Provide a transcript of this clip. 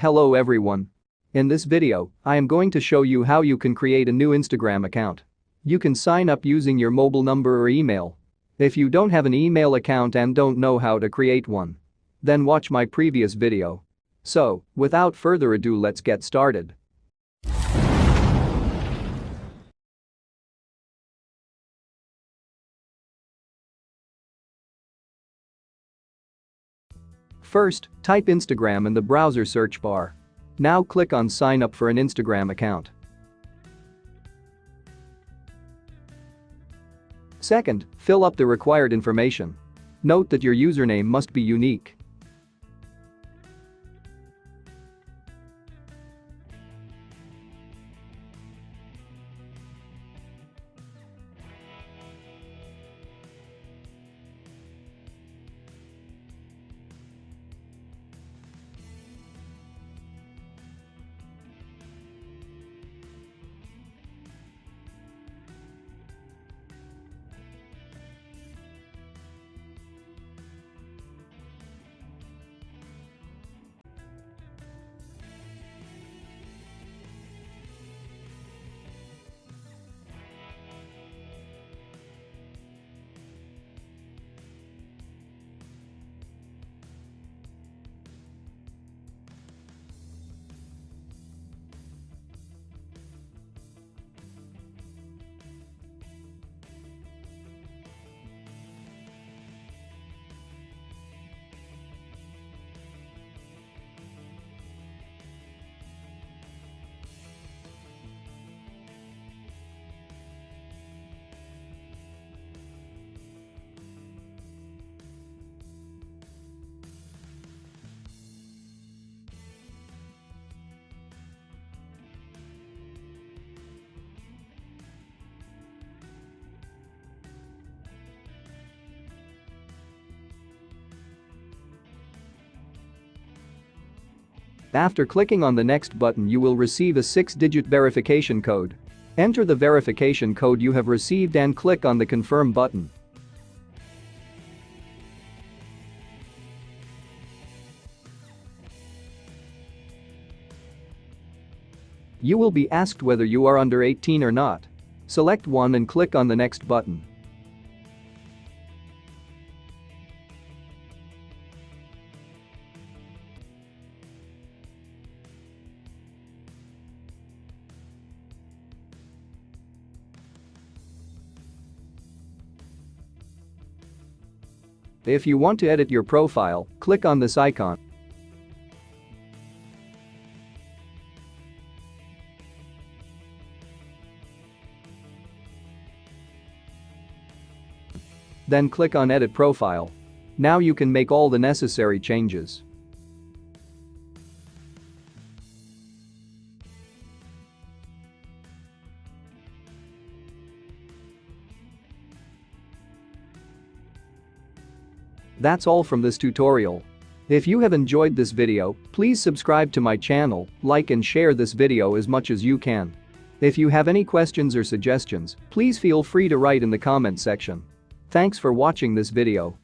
Hello everyone. In this video, I am going to show you how you can create a new Instagram account. You can sign up using your mobile number or email. If you don't have an email account and don't know how to create one, then watch my previous video. So, without further ado, let's get started. First, type Instagram in the browser search bar. Now click on Sign up for an Instagram account. Second, fill up the required information. Note that your username must be unique. After clicking on the next button, you will receive a 6-digit verification code. Enter the verification code you have received and click on the Confirm button. You will be asked whether you are under 18 or not. Select one and click on the Next button. If you want to edit your profile, click on this icon. Then click on Edit Profile. Now you can make all the necessary changes. That's all from this tutorial. If you have enjoyed this video, please subscribe to my channel, like and share this video as much as you can. If you have any questions or suggestions, please feel free to write in the comment section. Thanks for watching this video.